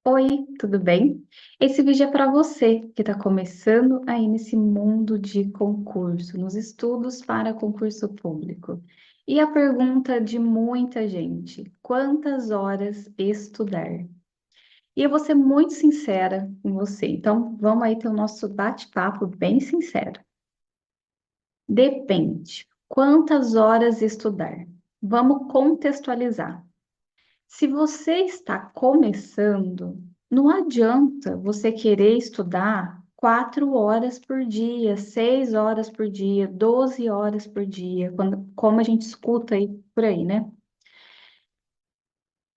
Oi, tudo bem? Esse vídeo é para você que está começando aí nesse mundo de concurso, nos estudos para concurso público. E a pergunta de muita gente: quantas horas estudar? E eu vou ser muito sincera com você, então vamos aí ter o nosso bate-papo bem sincero. Depende. Quantas horas estudar? Vamos contextualizar. Se você está começando, não adianta você querer estudar 4 horas por dia, 6 horas por dia, 12 horas por dia, como a gente escuta aí por aí, né?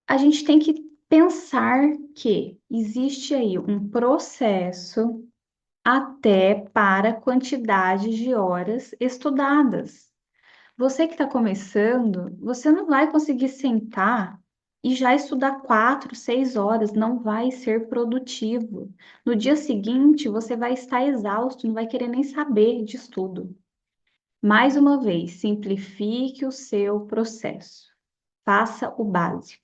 A gente tem que pensar que existe aí um processo até para a quantidade de horas estudadas. Você que está começando, você não vai conseguir sentar e já estudar 4, 6 horas, não vai ser produtivo. No dia seguinte, você vai estar exausto, não vai querer nem saber de estudo. Mais uma vez, simplifique o seu processo. Faça o básico.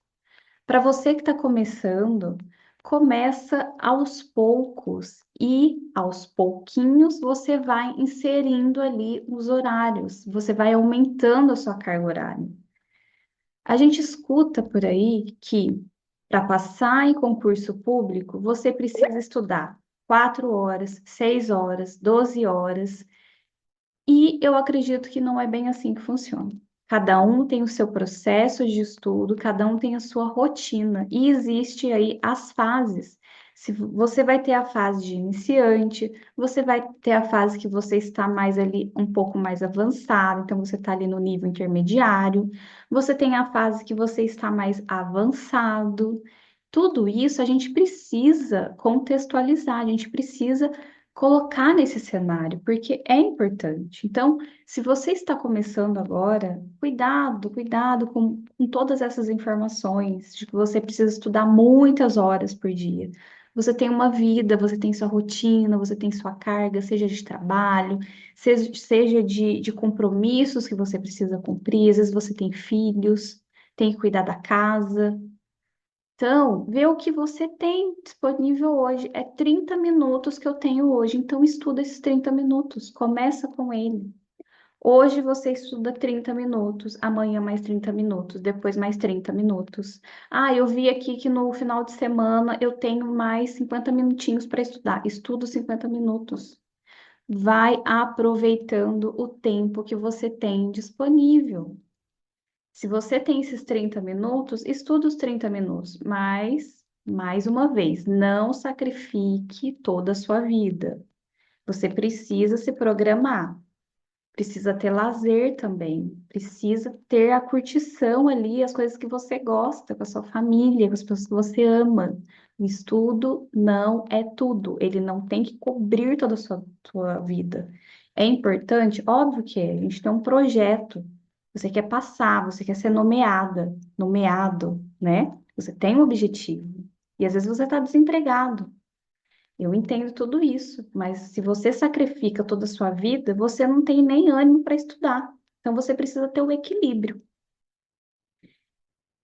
Para você que está começando, começa aos poucos e aos pouquinhos você vai inserindo ali os horários, você vai aumentando a sua carga horária. A gente escuta por aí que para passar em concurso público você precisa estudar 4 horas, 6 horas, 12 horas, e eu acredito que não é bem assim que funciona. Cada um tem o seu processo de estudo, cada um tem a sua rotina, e existe aí as fases. Se você vai ter a fase de iniciante, você vai ter a fase que você está mais ali, um pouco mais avançado, então você está ali no nível intermediário, você tem a fase que você está mais avançado. Tudo isso a gente precisa contextualizar, a gente precisa colocar nesse cenário, porque é importante. Então, se você está começando agora, cuidado, cuidado com todas essas informações, de que você precisa estudar muitas horas por dia. Você tem uma vida, você tem sua rotina, você tem sua carga, seja de trabalho, seja de compromissos que você precisa cumprir, às vezes você tem filhos, tem que cuidar da casa. Então, vê o que você tem disponível hoje. É 30 minutos que eu tenho hoje, então estuda esses 30 minutos. Começa com ele. Hoje você estuda 30 minutos, amanhã mais 30 minutos, depois mais 30 minutos. Ah, eu vi aqui que no final de semana eu tenho mais 50 minutinhos para estudar. Estudo 50 minutos. Vai aproveitando o tempo que você tem disponível. Se você tem esses 30 minutos, estuda os 30 minutos, mas, mais uma vez, não sacrifique toda a sua vida. Você precisa se programar, precisa ter lazer também, precisa ter a curtição ali, as coisas que você gosta, com a sua família, com as pessoas que você ama. O estudo não é tudo, ele não tem que cobrir toda a sua vida. É importante? Óbvio que é. A gente tem um projeto. Você quer passar, você quer ser nomeada, nomeado, né? Você tem um objetivo. E às vezes você está desempregado. Eu entendo tudo isso, mas se você sacrifica toda a sua vida, você não tem nem ânimo para estudar. Então você precisa ter o equilíbrio.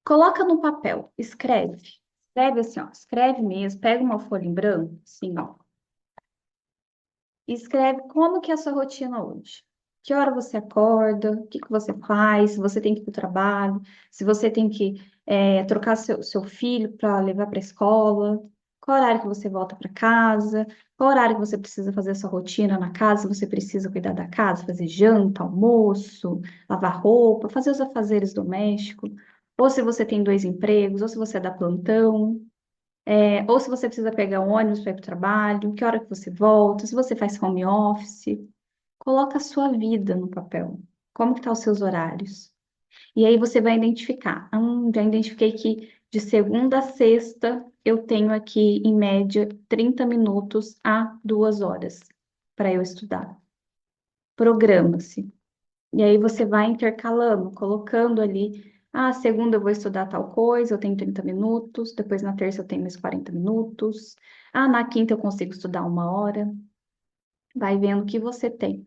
Coloca no papel, escreve. Escreve assim, ó, escreve mesmo, pega uma folha em branco, assim, ó, e escreve como que é a sua rotina hoje. Que hora você acorda, o que que você faz, se você tem que ir para o trabalho, se você tem que trocar seu filho para levar para a escola, qual horário que você volta para casa, qual horário que você precisa fazer a sua rotina na casa, se você precisa cuidar da casa, fazer janta, almoço, lavar roupa, fazer os afazeres domésticos, ou se você tem dois empregos, ou se você dá plantão. Ou se você precisa pegar um ônibus para ir para o trabalho, que hora que você volta, se você faz home office, coloca a sua vida no papel. Como que estão os seus horários? E aí você vai identificar. Já identifiquei que de segunda a sexta eu tenho aqui, em média, 30 minutos a 2 horas para eu estudar. Programa-se. E aí você vai intercalando, colocando ali. Ah, segunda eu vou estudar tal coisa, eu tenho 30 minutos. Depois na terça eu tenho mais 40 minutos. Ah, na quinta eu consigo estudar 1 hora. Vai vendo o que você tem.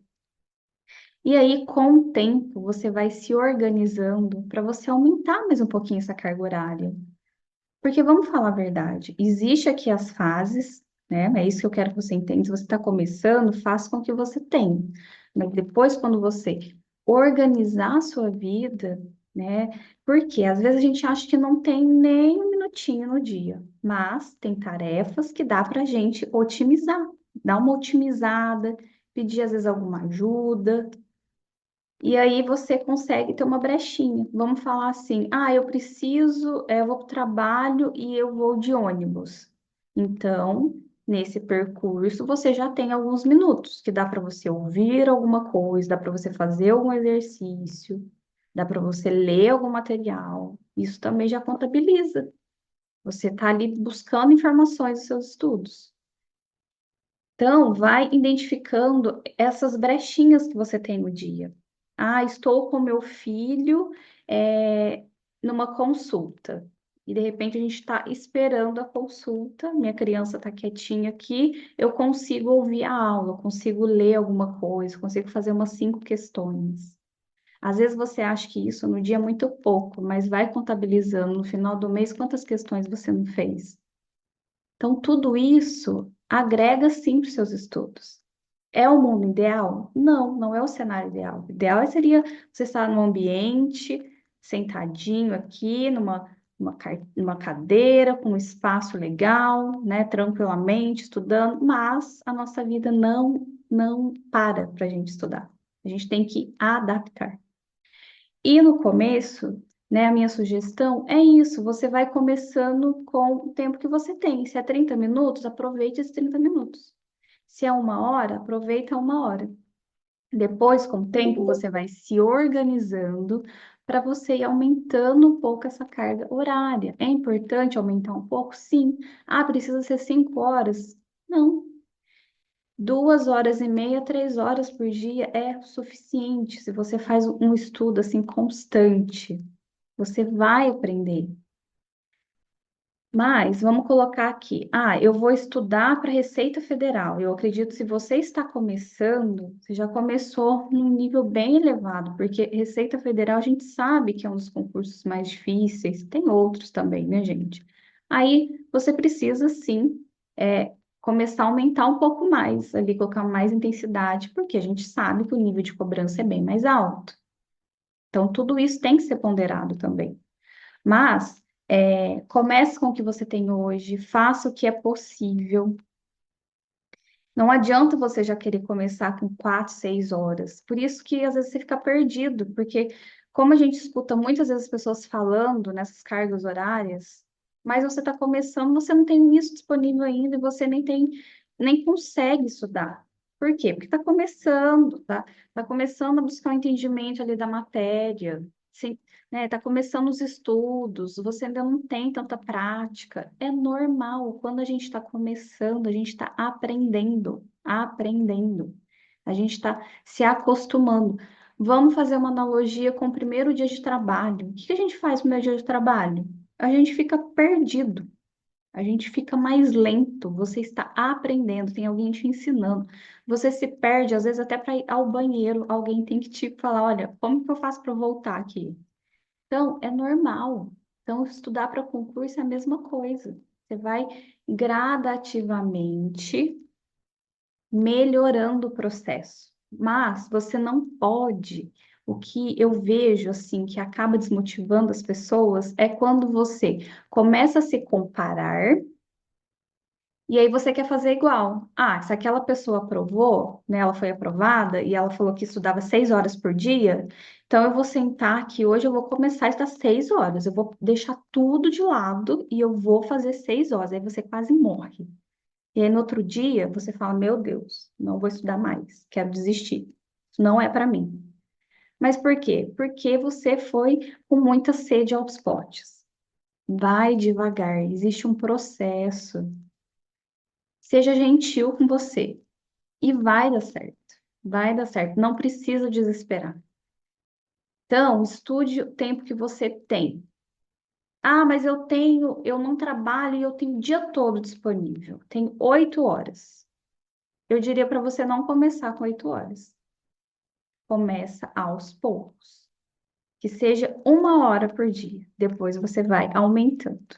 E aí, com o tempo, você vai se organizando para você aumentar mais um pouquinho essa carga horária. Porque vamos falar a verdade, existe aqui as fases, né? É isso que eu quero que você entenda. Se você está começando, faça com que você tenha. Mas depois, quando você organizar a sua vida, né? Porque às vezes a gente acha que não tem nem um minutinho no dia, mas tem tarefas que dá para a gente otimizar, dar uma otimizada, pedir às vezes alguma ajuda, e aí você consegue ter uma brechinha. Vamos falar assim: ah, eu preciso, eu vou para o trabalho e eu vou de ônibus. Então, nesse percurso, você já tem alguns minutos que dá para você ouvir alguma coisa, dá para você fazer algum exercício, dá para você ler algum material. Isso também já contabiliza. Você está ali buscando informações dos seus estudos. Então, vai identificando essas brechinhas que você tem no dia. Ah, estou com meu filho numa consulta. E de repente a gente está esperando a consulta, minha criança está quietinha aqui, eu consigo ouvir a aula, eu consigo ler alguma coisa, consigo fazer umas 5 questões. Às vezes você acha que isso no dia é muito pouco, mas vai contabilizando no final do mês quantas questões você não fez. Então, tudo isso agrega sim para os seus estudos. É o mundo ideal? Não, não é o cenário ideal. O ideal seria você estar num ambiente, sentadinho aqui, numa cadeira, com um espaço legal, né, tranquilamente, estudando, mas a nossa vida não para a gente estudar. A gente tem que adaptar. E no começo, né, a minha sugestão é isso, você vai começando com o tempo que você tem. Se é 30 minutos, aproveite esses 30 minutos. Se é 1 hora, aproveita 1 hora. Depois, com o tempo, você vai se organizando para você ir aumentando um pouco essa carga horária. É importante aumentar um pouco? Sim. Ah, precisa ser 5 horas? Não. 2 horas e meia, 3 horas por dia é suficiente. Se você faz um estudo assim constante, você vai aprender. Mas vamos colocar aqui, eu vou estudar para Receita Federal. Eu acredito que se você está começando, você já começou num nível bem elevado, porque Receita Federal a gente sabe que é um dos concursos mais difíceis, tem outros também, né, gente? Aí você precisa sim começar a aumentar um pouco mais, ali colocar mais intensidade, porque a gente sabe que o nível de cobrança é bem mais alto. Então, tudo isso tem que ser ponderado também. Mas comece com o que você tem hoje, faça o que é possível. Não adianta você já querer começar com 4, 6 horas. Por isso que às vezes você fica perdido, porque como a gente escuta muitas vezes as pessoas falando nessas cargas horárias, mas você está começando, você não tem isso disponível ainda e você nem consegue estudar. Por quê? Porque está começando, tá? Está começando a buscar o entendimento ali da matéria, sim, né? Está começando os estudos, você ainda não tem tanta prática. É normal, quando a gente está começando, a gente está aprendendo. A gente está se acostumando. Vamos fazer uma analogia com o primeiro dia de trabalho. O que que a gente faz no primeiro dia de trabalho? A gente fica perdido. A gente fica mais lento, você está aprendendo, tem alguém te ensinando. Você se perde, às vezes, até para ir ao banheiro, alguém tem que te falar: olha, como que eu faço para voltar aqui? Então, é normal. Então, estudar para concurso é a mesma coisa. Você vai gradativamente melhorando o processo. Mas você não pode. O que eu vejo assim que acaba desmotivando as pessoas é quando você começa a se comparar e aí você quer fazer igual. Ah, se aquela pessoa aprovou, né, ela foi aprovada e ela falou que estudava 6 horas por dia, então eu vou sentar aqui hoje, eu vou começar a estudar 6 horas. Eu vou deixar tudo de lado e eu vou fazer 6 horas. Aí você quase morre. E aí no outro dia você fala, meu Deus, não vou estudar mais, quero desistir. Isso não é para mim. Mas por quê? Porque você foi com muita sede aos potes. Vai devagar, existe um processo. Seja gentil com você e vai dar certo. Vai dar certo. Não precisa desesperar. Então, estude o tempo que você tem. Ah, mas eu não trabalho e eu tenho o dia todo disponível. Tenho 8 horas. Eu diria para você não começar com 8 horas. Começa aos poucos. Que seja 1 hora por dia. Depois você vai aumentando.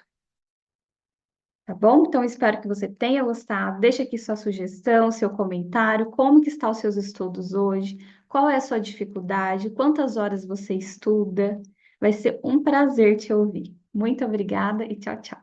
Tá bom? Então, espero que você tenha gostado. Deixa aqui sua sugestão, seu comentário, como que estão os seus estudos hoje, qual é a sua dificuldade, quantas horas você estuda. Vai ser um prazer te ouvir. Muito obrigada e tchau, tchau.